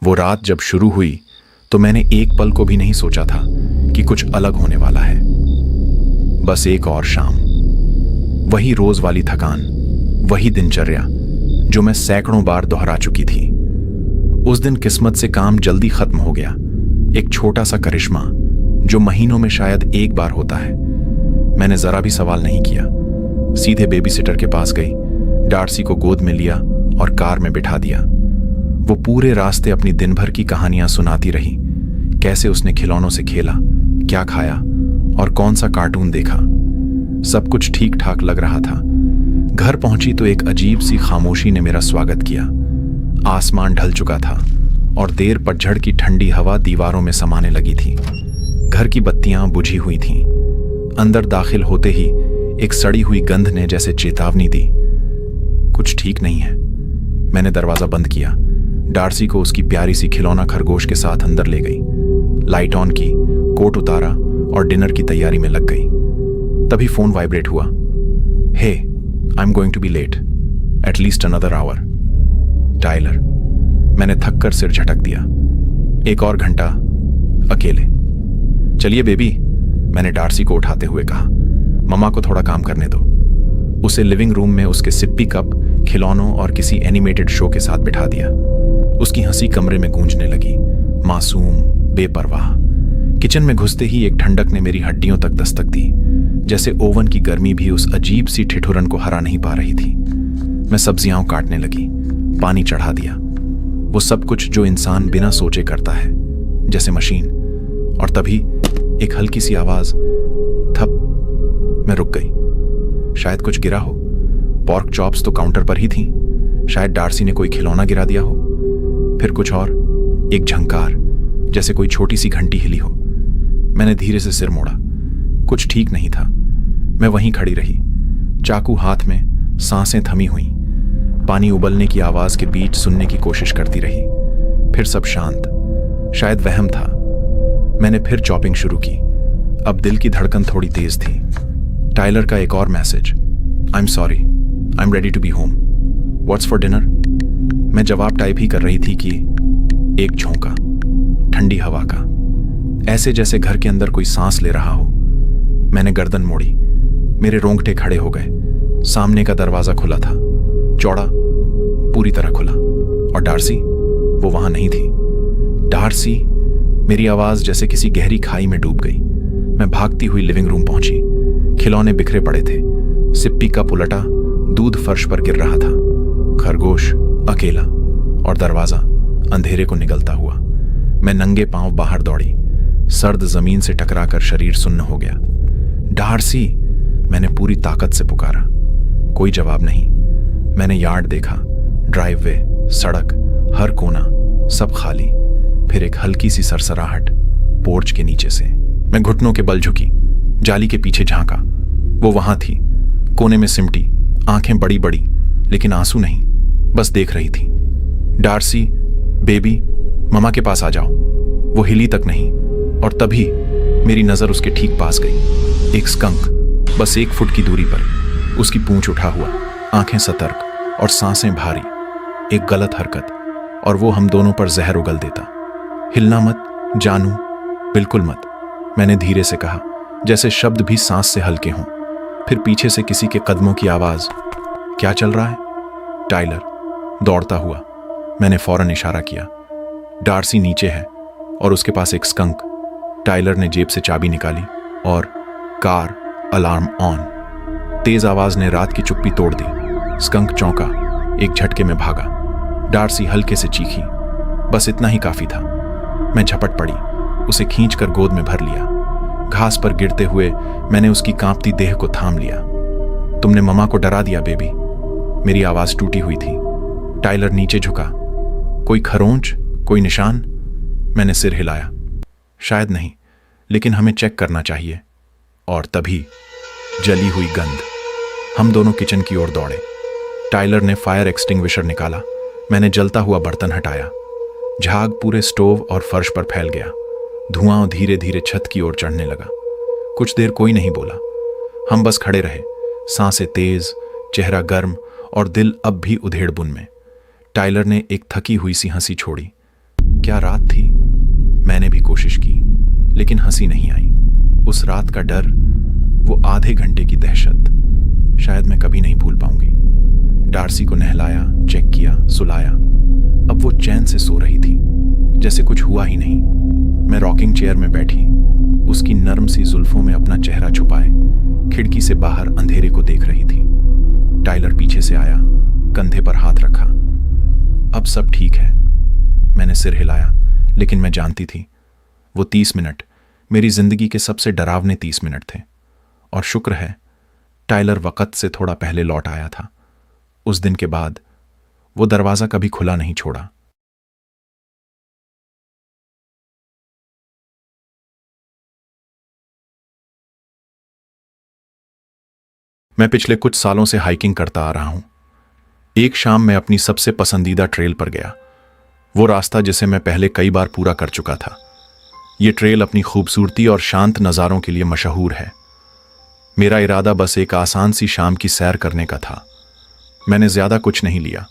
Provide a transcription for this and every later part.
वो रात जब शुरू हुई तो मैंने एक पल को भी नहीं सोचा था कि कुछ अलग होने वाला है। बस एक और शाम, वही रोज वाली थकान, वही दिनचर्या जो मैं सैकड़ों बार दोहरा चुकी थी। उस दिन किस्मत से काम जल्दी खत्म हो गया। एक छोटा सा करिश्मा जो महीनों में शायद एक बार होता है। मैंने जरा भी सवाल नहीं किया, सीधे बेबीसिटर के पास गई, डार्सी को गोद में लिया और कार में बिठा दिया। वो पूरे रास्ते अपनी दिन भर की कहानियां सुनाती रही, कैसे उसने खिलौनों से खेला, क्या खाया और कौन सा कार्टून देखा। सब कुछ ठीक ठाक लग रहा था। घर पहुंची तो एक अजीब सी खामोशी ने मेरा स्वागत किया। आसमान ढल चुका था और देर पतझड़ की ठंडी हवा दीवारों में समाने लगी थी। घर की बत्तियां बुझी हुई थीं। अंदर दाखिल होते ही एक सड़ी हुई गंध ने जैसे चेतावनी दी, कुछ ठीक नहीं है। मैंने दरवाजा बंद किया, डार्सी को उसकी प्यारी सी खिलौना खरगोश के साथ अंदर ले गई, लाइट ऑन की, कोट उतारा और डिनर की तैयारी में लग गई। तभी फोन वाइब्रेट हुआ। Hey, I am going to be late, at least another hour. Tyler. मैंने थक कर सिर झटक दिया। एक और घंटा अकेले। चलिए बेबी, मैंने डार्सी को उठाते हुए कहा, मम्मा को थोड़ा काम करने दो। उसे लिविंग रूम में उसके सिप्पी कप, खिलौनों और किसी एनिमेटेड शो के साथ बिठा दिया। उसकी हंसी कमरे में गूंजने लगी, मासूम, बेपरवाह। किचन में घुसते ही एक ठंडक ने मेरी हड्डियों तक दस्तक दी, जैसे ओवन की गर्मी भी उस अजीब सी ठिठुरन को हरा नहीं पा रही थी। मैं सब्जियां काटने लगी, पानी चढ़ा दिया, वो सब कुछ जो इंसान बिना सोचे करता है, जैसे मशीन। और तभी एक हल्की सी आवाज, थप। मैं रुक गई। शायद कुछ गिरा हो। पॉर्क चॉप्स तो काउंटर पर ही थी। शायद डार्सी ने कोई खिलौना गिरा दिया हो। फिर कुछ और, एक झंकार, जैसे कोई छोटी सी घंटी हिली हो। मैंने धीरे से सिर मोड़ा। कुछ ठीक नहीं था। मैं वहीं खड़ी रही, चाकू हाथ में, सांसें थमी हुई, पानी उबलने की आवाज के बीच सुनने की कोशिश करती रही। फिर सब शांत। शायद वहम था। मैंने फिर चॉपिंग शुरू की। अब दिल की धड़कन थोड़ी तेज थी। टाइलर का एक और message, I am sorry, I am ready to be home, what's for dinner. मैं जवाब टाइप ही कर रही थी कि एक झोंका, ठंडी हवा का, ऐसे जैसे घर के अंदर कोई सांस ले रहा हो। मैंने गर्दन मोड़ी। मेरे रोंगटे खड़े हो गए। सामने का दरवाजा खुला था, चौड़ा, पूरी तरह खुला। और डार्सी, वो वहां नहीं थी। डार्सी। मेरी आवाज जैसे किसी गहरी खाई में डूब गई। मैं भागती हुई लिविंग रूम पहुंची। खिलौने बिखरे पड़े थे, सिप्पी कप उलटा, दूध फर्श पर गिर रहा था, खरगोश अकेला, और दरवाजा अंधेरे को निगलता हुआ। मैं नंगे पांव बाहर दौड़ी। सर्द जमीन से टकराकर शरीर सुन्न हो गया। डार्सी, मैंने पूरी ताकत से पुकारा। कोई जवाब नहीं। मैंने यार्ड देखा, ड्राइववे, सड़क, हर कोना, सब खाली। फिर एक हल्की सी सरसराहट पोर्च के नीचे से। मैं घुटनों के बल झुकी, जाली के पीछे झांका। वो वहां थी, कोने में सिमटी, आंखें बड़ी बड़ी, लेकिन आंसू नहीं, बस देख रही थी। डार्सी, बेबी, ममा के पास आ जाओ। वो हिली तक नहीं। और तभी मेरी नजर उसके ठीक पास गई। एक स्कंक, बस 1 फुट की दूरी पर, उसकी पूंछ उठा हुआ, आंखें सतर्क और सांसें भारी। एक गलत हरकत और वो हम दोनों पर जहर उगल देता। हिलना मत जानू, बिल्कुल मत, मैंने धीरे से कहा, जैसे शब्द भी सांस से हल्के हों। फिर पीछे से किसी के कदमों की आवाज, क्या चल रहा है? टाइलर दौड़ता हुआ। मैंने फौरन इशारा किया। डार्सी नीचे है और उसके पास एक स्कंक। टाइलर ने जेब से चाबी निकाली और कार अलार्म ऑन। तेज आवाज ने रात की चुप्पी तोड़ दी। स्कंक चौंका, एक झटके में भागा। डार्सी हल्के से चीखी। बस इतना ही काफी था। मैं झपट पड़ी, उसे खींचकर गोद में भर लिया। घास पर गिरते हुए मैंने उसकी कांपती देह को थाम लिया। तुमने ममा को डरा दिया बेबी। मेरी आवाज टूटी हुई थी। टाइलर नीचे झुका। कोई खरोंच, कोई निशान? मैंने सिर हिलाया। शायद नहीं, लेकिन हमें चेक करना चाहिए। और तभी जली हुई गंध। हम दोनों किचन की ओर दौड़े। टाइलर ने फायर एक्सटिंग्विशर निकाला। मैंने जलता हुआ बर्तन हटाया। झाग पूरे स्टोव और फर्श पर फैल गया। धुआं धीरे धीरे छत की ओर चढ़ने लगा। कुछ देर कोई नहीं बोला। हम बस खड़े रहे, सांसें तेज, चेहरा गर्म और दिल अब भी उधेड़ बुन में। टाइलर ने एक थकी हुई सी हंसी छोड़ी। क्या रात थी? मैंने भी कोशिश की, लेकिन हंसी नहीं आई। उस रात का डर, वो आधे घंटे की दहशत, शायद मैं कभी नहीं भूल पाऊंगी। डार्सी को नहलाया, चेक किया, सुलाया। अब वो चैन से सो रही थी, जैसे कुछ हुआ ही नहीं। मैं रॉकिंग चेयर में बैठी, उसकी नर्म सी जुल्फों में अपना चेहरा छुपाए खिड़की से बाहर अंधेरे को देख रही थी। टाइलर पीछे से आया, कंधे पर हाथ रखा। अब सब ठीक है। मैंने सिर हिलाया, लेकिन मैं जानती थी वो 30 मिनट मेरी जिंदगी के सबसे डरावने 30 मिनट थे। और शुक्र है टाइलर वक़्त से थोड़ा पहले लौट आया था। उस दिन के बाद वो दरवाजा कभी खुला नहीं छोड़ा। मैं पिछले कुछ सालों से हाइकिंग करता आ रहा हूं। एक शाम मैं अपनी सबसे पसंदीदा ट्रेल पर गया, वो रास्ता जिसे मैं पहले कई बार पूरा कर चुका था। ये ट्रेल अपनी खूबसूरती और शांत नज़ारों के लिए मशहूर है। मेरा इरादा बस एक आसान सी शाम की सैर करने का था। मैंने ज़्यादा कुछ नहीं लिया,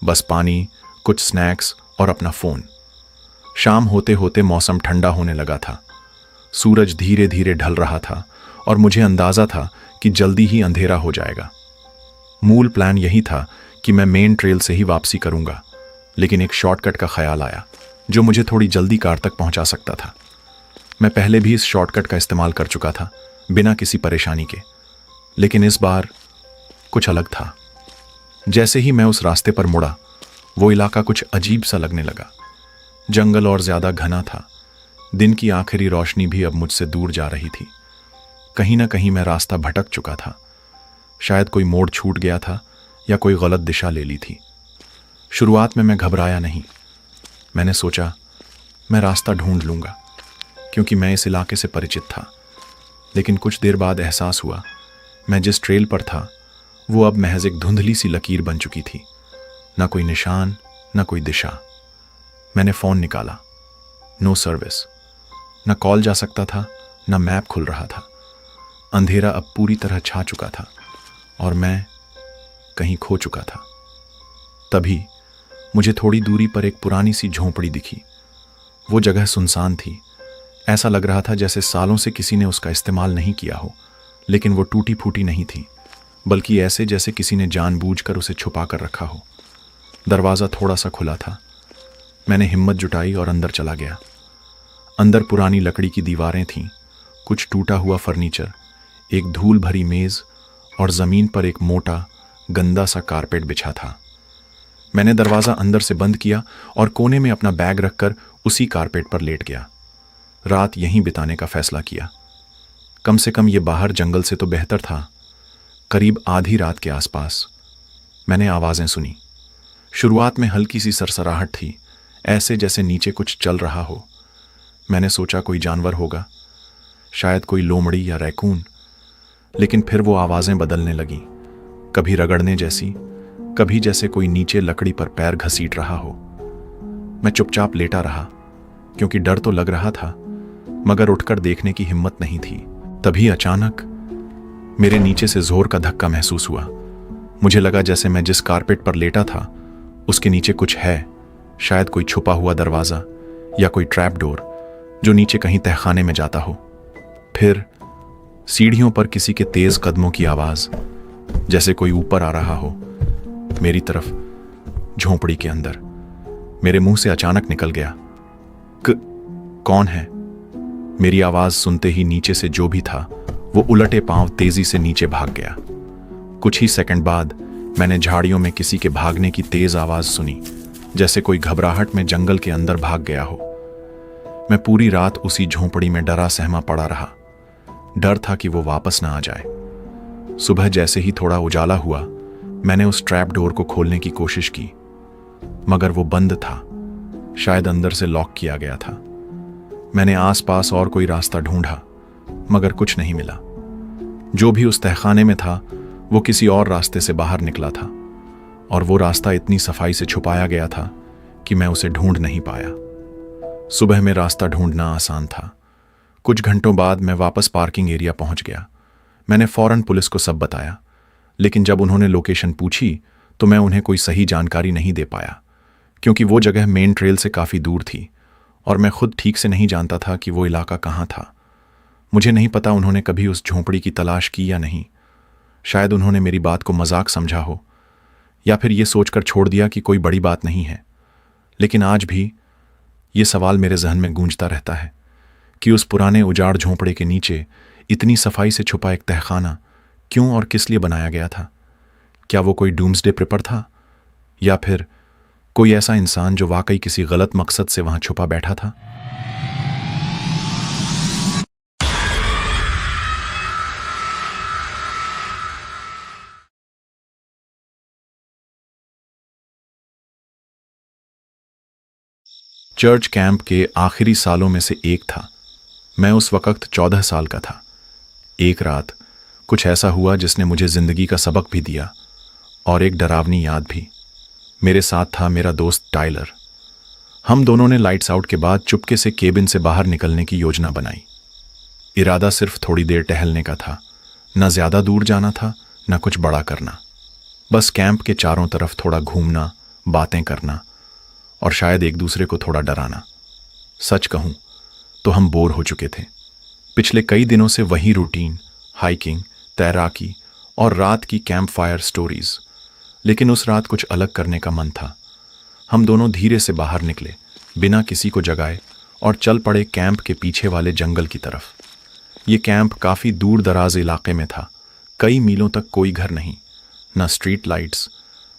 बस पानी, कुछ स्नैक्स और अपना फ़ोन। शाम होते होते मौसम ठंडा होने लगा था। सूरज धीरे धीरे ढल रहा था और मुझे अंदाज़ा था कि जल्दी ही अंधेरा हो जाएगा। मूल प्लान यही था कि मैं मेन ट्रेल से ही वापसी करूंगा, लेकिन एक शॉर्टकट का ख्याल आया जो मुझे थोड़ी जल्दी कार तक पहुंचा सकता था। मैं पहले भी इस शॉर्टकट का इस्तेमाल कर चुका था, बिना किसी परेशानी के, लेकिन इस बार कुछ अलग था। जैसे ही मैं उस रास्ते पर मुड़ा, वो इलाका कुछ अजीब सा लगने लगा। जंगल और ज्यादा घना था। दिन की आखिरी रोशनी भी अब मुझसे दूर जा रही थी। कहीं ना कहीं मैं रास्ता भटक चुका था। शायद कोई मोड़ छूट गया था या कोई गलत दिशा ले ली थी। शुरुआत में मैं घबराया नहीं। मैंने सोचा मैं रास्ता ढूंढ लूंगा, क्योंकि मैं इस इलाके से परिचित था। लेकिन कुछ देर बाद एहसास हुआ मैं जिस ट्रेल पर था वो अब महज एक धुंधली सी लकीर बन चुकी थी। ना कोई निशान, ना कोई दिशा। मैंने फ़ोन निकाला, नो सर्विस। ना कॉल जा सकता था, ना मैप खुल रहा था। अंधेरा अब पूरी तरह छा चुका था और मैं कहीं खो चुका था। तभी मुझे थोड़ी दूरी पर एक पुरानी सी झोंपड़ी दिखी। वो जगह सुनसान थी। ऐसा लग रहा था जैसे सालों से किसी ने उसका इस्तेमाल नहीं किया हो, लेकिन वो टूटी फूटी नहीं थी, बल्कि ऐसे जैसे किसी ने जानबूझकर उसे छुपा कर रखा हो। दरवाज़ा थोड़ा सा खुला था। मैंने हिम्मत जुटाई और अंदर चला गया। अंदर पुरानी लकड़ी की दीवारें थीं, कुछ टूटा हुआ फर्नीचर, एक धूल भरी मेज और ज़मीन पर एक मोटा गंदा सा कारपेट बिछा था। मैंने दरवाज़ा अंदर से बंद किया और कोने में अपना बैग रखकर उसी कारपेट पर लेट गया। रात यहीं बिताने का फैसला किया। कम से कम ये बाहर जंगल से तो बेहतर था। करीब आधी रात के आसपास मैंने आवाज़ें सुनी। शुरुआत में हल्की सी सरसराहट थी, ऐसे जैसे नीचे कुछ चल रहा हो। मैंने सोचा कोई जानवर होगा, शायद कोई लोमड़ी या रैकून। लेकिन फिर वो आवाज़ें बदलने लगीं, कभी रगड़ने जैसी, कभी जैसे कोई नीचे लकड़ी पर पैर घसीट रहा हो। मैं चुपचाप लेटा रहा, क्योंकि डर तो लग रहा था, मगर उठकर देखने की हिम्मत नहीं थी। तभी अचानक मेरे नीचे से जोर का धक्का महसूस हुआ। मुझे लगा जैसे मैं जिस कारपेट पर लेटा था उसके नीचे कुछ है, शायद कोई छुपा हुआ दरवाज़ा या कोई ट्रैप डोर जो नीचे कहीं तहखाने में जाता हो। फिर सीढ़ियों पर किसी के तेज कदमों की आवाज़, जैसे कोई ऊपर आ रहा हो मेरी तरफ। झोंपड़ी के अंदर मेरे मुंह से अचानक निकल गया, कौन है? मेरी आवाज़ सुनते ही नीचे से जो भी था वो उलटे पांव तेजी से नीचे भाग गया। कुछ ही सेकंड बाद मैंने झाड़ियों में किसी के भागने की तेज आवाज़ सुनी, जैसे कोई घबराहट में जंगल के अंदर भाग गया हो। मैं पूरी रात उसी झोंपड़ी में डरा सहमा पड़ा रहा। डर था कि वो वापस ना आ जाए। सुबह जैसे ही थोड़ा उजाला हुआ, मैंने उस ट्रैप डोर को खोलने की कोशिश की, मगर वो बंद था, शायद अंदर से लॉक किया गया था। मैंने आसपास और कोई रास्ता ढूंढा, मगर कुछ नहीं मिला। जो भी उस तहखाने में था वो किसी और रास्ते से बाहर निकला था, और वो रास्ता इतनी सफाई से छुपाया गया था कि मैं उसे ढूंढ नहीं पाया। सुबह में रास्ता ढूंढना आसान था। कुछ घंटों बाद मैं वापस पार्किंग एरिया पहुंच गया। मैंने फौरन पुलिस को सब बताया, लेकिन जब उन्होंने लोकेशन पूछी तो मैं उन्हें कोई सही जानकारी नहीं दे पाया, क्योंकि वो जगह मेन ट्रेल से काफ़ी दूर थी और मैं खुद ठीक से नहीं जानता था कि वो इलाका कहाँ था। मुझे नहीं पता उन्होंने कभी उस झोंपड़ी की तलाश की या नहीं। शायद उन्होंने मेरी बात को मजाक समझा हो, या फिर ये सोचकर छोड़ दिया कि कोई बड़ी बात नहीं है। लेकिन आज भी ये सवाल मेरे जहन में गूंजता रहता है कि उस पुराने उजाड़ झोंपड़े के नीचे इतनी सफाई से छुपा एक तहखाना क्यों और किस लिए बनाया गया था। क्या वो कोई डूम्सडे प्रिपर था, या फिर कोई ऐसा इंसान जो वाकई किसी गलत मकसद से वहां छुपा बैठा था। चर्च कैंप के आखिरी सालों में से एक था। मैं उस वक्त 14 साल का था। एक रात कुछ ऐसा हुआ जिसने मुझे जिंदगी का सबक भी दिया और एक डरावनी याद भी। मेरे साथ था मेरा दोस्त टाइलर। हम दोनों ने लाइट्स आउट के बाद चुपके से केबिन से बाहर निकलने की योजना बनाई। इरादा सिर्फ थोड़ी देर टहलने का था, न ज्यादा दूर जाना था न कुछ बड़ा करना। बस कैंप के चारों तरफ थोड़ा घूमना, बातें करना और शायद एक दूसरे को थोड़ा डराना। सच कहूं तो हम बोर हो चुके थे। पिछले कई दिनों से वही रूटीन, हाइकिंग, तैराकी और रात की कैंप फायर स्टोरीज। लेकिन उस रात कुछ अलग करने का मन था। हम दोनों धीरे से बाहर निकले, बिना किसी को जगाए, और चल पड़े कैंप के पीछे वाले जंगल की तरफ। ये कैंप काफ़ी दूर दराज इलाके में था। कई मीलों तक कोई घर नहीं, न स्ट्रीट लाइट्स,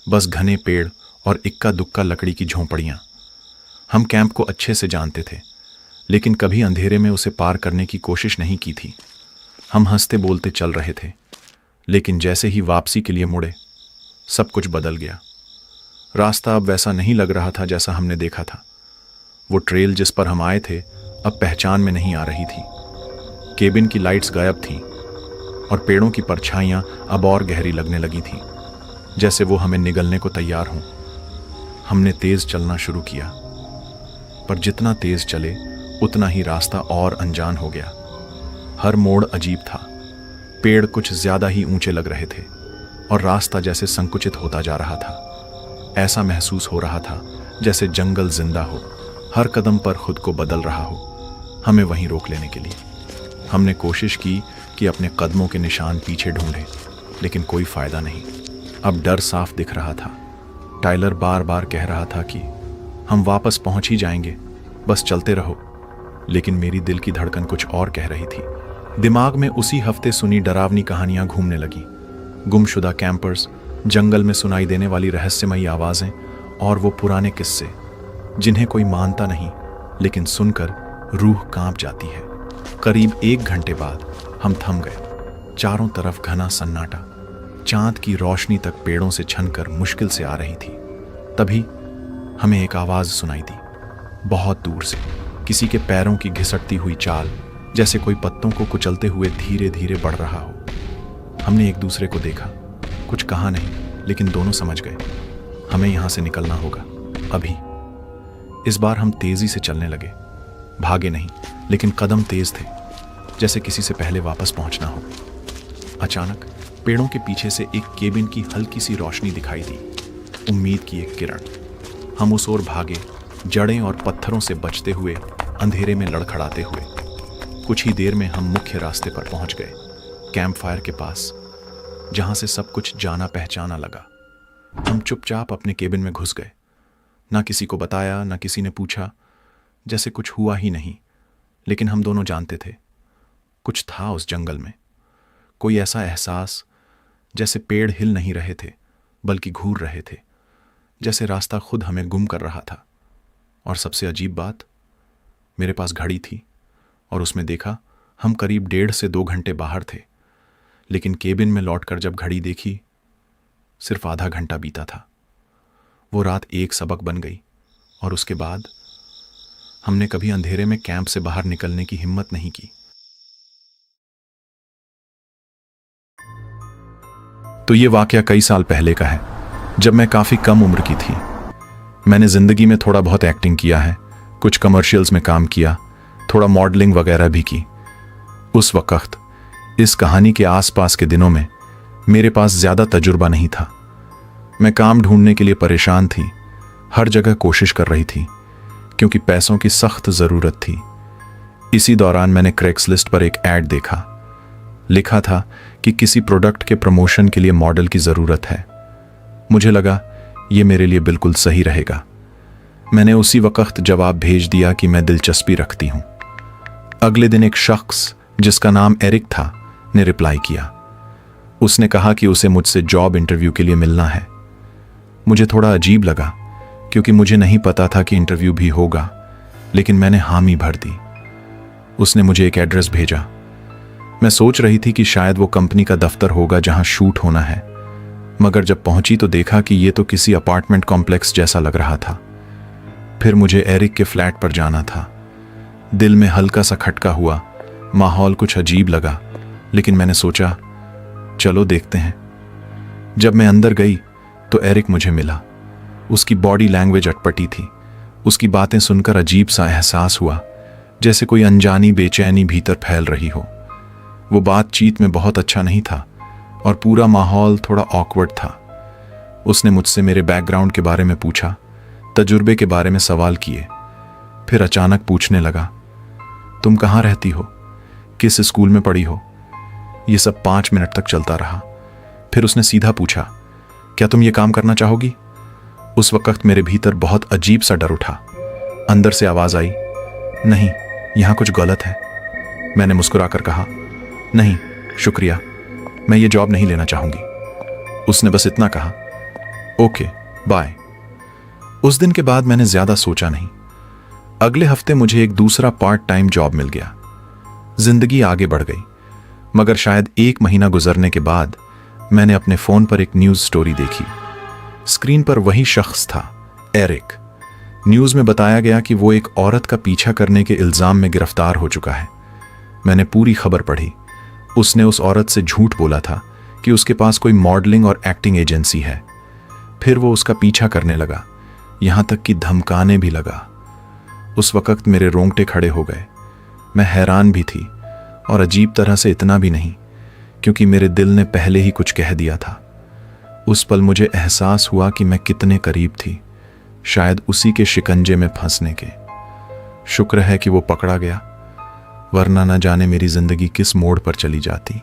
बस घने पेड़ और इक्का दुक्का लकड़ी की झोंपड़ियां। हम कैंप को अच्छे से जानते थे, लेकिन कभी अंधेरे में उसे पार करने की कोशिश नहीं की थी। हम हंसते बोलते चल रहे थे, लेकिन जैसे ही वापसी के लिए मुड़े, सब कुछ बदल गया। रास्ता अब वैसा नहीं लग रहा था जैसा हमने देखा था। वो ट्रेल जिस पर हम आए थे अब पहचान में नहीं आ रही थी। केबिन की लाइट्स गायब थीं और पेड़ों की परछाइयां अब और गहरी लगने लगी थीं, जैसे वो हमें निगलने को तैयार हों। हमने तेज चलना शुरू किया, पर जितना तेज चले उतना ही रास्ता और अनजान हो गया। हर मोड़ अजीब था। पेड़ कुछ ज्यादा ही ऊंचे लग रहे थे और रास्ता जैसे संकुचित होता जा रहा था। ऐसा महसूस हो रहा था जैसे जंगल जिंदा हो, हर कदम पर खुद को बदल रहा हो, हमें वहीं रोक लेने के लिए। हमने कोशिश की कि अपने कदमों के निशान पीछे ढूंढें, लेकिन कोई फायदा नहीं। अब डर साफ दिख रहा था। टाइलर बार बार कह रहा था कि हम वापस पहुंच ही जाएंगे, बस चलते रहो। लेकिन मेरी दिल की धड़कन कुछ और कह रही थी। दिमाग में उसी हफ्ते सुनी डरावनी कहानियां घूमने लगी। गुमशुदा कैंपर्स, जंगल में सुनाई देने वाली रहस्यमयी आवाजें और वो पुराने किस्से जिन्हें कोई मानता नहीं, लेकिन सुनकर रूह कांप जाती है। करीब 1 घंटे बाद हम थम गए। चारों तरफ घना सन्नाटा, चांद की रोशनी तक पेड़ों से छनकर मुश्किल से आ रही थी। तभी हमें एक आवाज सुनाई दी, बहुत दूर से, किसी के पैरों की घिसटती हुई चाल, जैसे कोई पत्तों को कुचलते हुए धीरे धीरे बढ़ रहा हो। हमने एक दूसरे को देखा, कुछ कहा नहीं, लेकिन दोनों समझ गए हमें यहां से निकलना होगा अभी। इस बार हम तेजी से चलने लगे, भागे नहीं, लेकिन कदम तेज थे, जैसे किसी से पहले वापस पहुंचना हो। अचानक पेड़ों के पीछे से एक केबिन की हल्की सी रोशनी दिखाई दी, उम्मीद की एक किरण। हम उस ओर भागे, जड़ें और पत्थरों से बचते हुए, अंधेरे में लड़खड़ाते हुए। कुछ ही देर में हम मुख्य रास्ते पर पहुंच गए, कैंप फायर के पास, जहां से सब कुछ जाना पहचाना लगा। हम चुपचाप अपने केबिन में घुस गए। ना किसी को बताया, ना किसी ने पूछा, जैसे कुछ हुआ ही नहीं। लेकिन हम दोनों जानते थे कुछ था उस जंगल में, कोई ऐसा एहसास जैसे पेड़ हिल नहीं रहे थे बल्कि घूर रहे थे, जैसे रास्ता खुद हमें गुम कर रहा था। और सबसे अजीब बात, मेरे पास घड़ी थी और उसमें देखा हम करीब 1.5 से 2 घंटे बाहर थे। लेकिन केबिन में लौटकर जब घड़ी देखी, सिर्फ आधा घंटा बीता था। वो रात एक सबक बन गई और उसके बाद हमने कभी अंधेरे में कैंप से बाहर निकलने की हिम्मत नहीं की। तो ये वाकया कई साल पहले का है, जब मैं काफ़ी कम उम्र की थी। मैंने ज़िंदगी में थोड़ा बहुत एक्टिंग किया है, कुछ कमर्शियल्स में काम किया, थोड़ा मॉडलिंग वगैरह भी की। उस वक्त इस कहानी के आसपास के दिनों में मेरे पास ज़्यादा तजुर्बा नहीं था। मैं काम ढूंढने के लिए परेशान थी, हर जगह कोशिश कर रही थी क्योंकि पैसों की सख्त ज़रूरत थी। इसी दौरान मैंने क्रेग्सलिस्ट पर एक ऐड देखा। लिखा था कि किसी प्रोडक्ट के प्रमोशन के लिए मॉडल की ज़रूरत है। मुझे लगा ये मेरे लिए बिल्कुल सही रहेगा। मैंने उसी वक्त जवाब भेज दिया कि मैं दिलचस्पी रखती हूँ। अगले दिन एक शख्स जिसका नाम एरिक था ने रिप्लाई किया। उसने कहा कि उसे मुझसे जॉब इंटरव्यू के लिए मिलना है। मुझे थोड़ा अजीब लगा क्योंकि मुझे नहीं पता था कि इंटरव्यू भी होगा, लेकिन मैंने हामी भर दी। उसने मुझे एक एड्रेस भेजा। मैं सोच रही थी कि शायद वो कंपनी का दफ्तर होगा जहां शूट होना है, मगर जब पहुंची तो देखा कि ये तो किसी अपार्टमेंट कॉम्प्लेक्स जैसा लग रहा था। फिर मुझे एरिक के फ्लैट पर जाना था। दिल में हल्का सा खटका हुआ, माहौल कुछ अजीब लगा, लेकिन मैंने सोचा चलो देखते हैं। जब मैं अंदर गई तो एरिक मुझे मिला। उसकी बॉडी लैंग्वेज अटपटी थी। उसकी बातें सुनकर अजीब सा एहसास हुआ, जैसे कोई अनजानी बेचैनी भीतर फैल रही हो। वो बातचीत में बहुत अच्छा नहीं था और पूरा माहौल थोड़ा ऑकवर्ड था। उसने मुझसे मेरे बैकग्राउंड के बारे में पूछा, तजुर्बे के बारे में सवाल किए। फिर अचानक पूछने लगा, तुम कहाँ रहती हो, किस स्कूल में पढ़ी हो। ये सब 5 मिनट तक चलता रहा। फिर उसने सीधा पूछा, क्या तुम ये काम करना चाहोगी। उस वक्त मेरे भीतर बहुत अजीब सा डर उठा। अंदर से आवाज आई, नहीं, यहां कुछ गलत है। मैंने मुस्कुराकर कहा, नहीं शुक्रिया, मैं ये जॉब नहीं लेना चाहूंगी। उसने बस इतना कहा, ओके बाय। उस दिन के बाद मैंने ज्यादा सोचा नहीं। अगले हफ्ते मुझे एक दूसरा पार्ट टाइम जॉब मिल गया। जिंदगी आगे बढ़ गई, मगर शायद 1 महीना गुजरने के बाद मैंने अपने फोन पर एक न्यूज स्टोरी देखी। स्क्रीन पर वही शख्स था, एरिक। न्यूज में बताया गया कि वो एक औरत का पीछा करने के इल्जाम में गिरफ्तार हो चुका है। मैंने पूरी खबर पढ़ी। उसने उस औरत से झूठ बोला था कि उसके पास कोई मॉडलिंग और एक्टिंग एजेंसी है। फिर वो उसका पीछा करने लगा, यहां तक कि धमकाने भी लगा। उस वक्त मेरे रोंगटे खड़े हो गए। मैं हैरान भी थी और अजीब तरह से इतना भी नहीं, क्योंकि मेरे दिल ने पहले ही कुछ कह दिया था। उस पल मुझे एहसास हुआ कि मैं कितने करीब थी, शायद उसी के शिकंजे में फंसने के। शुक्र है कि वो पकड़ा गया, वरना न जाने मेरी जिंदगी किस मोड़ पर चली जाती।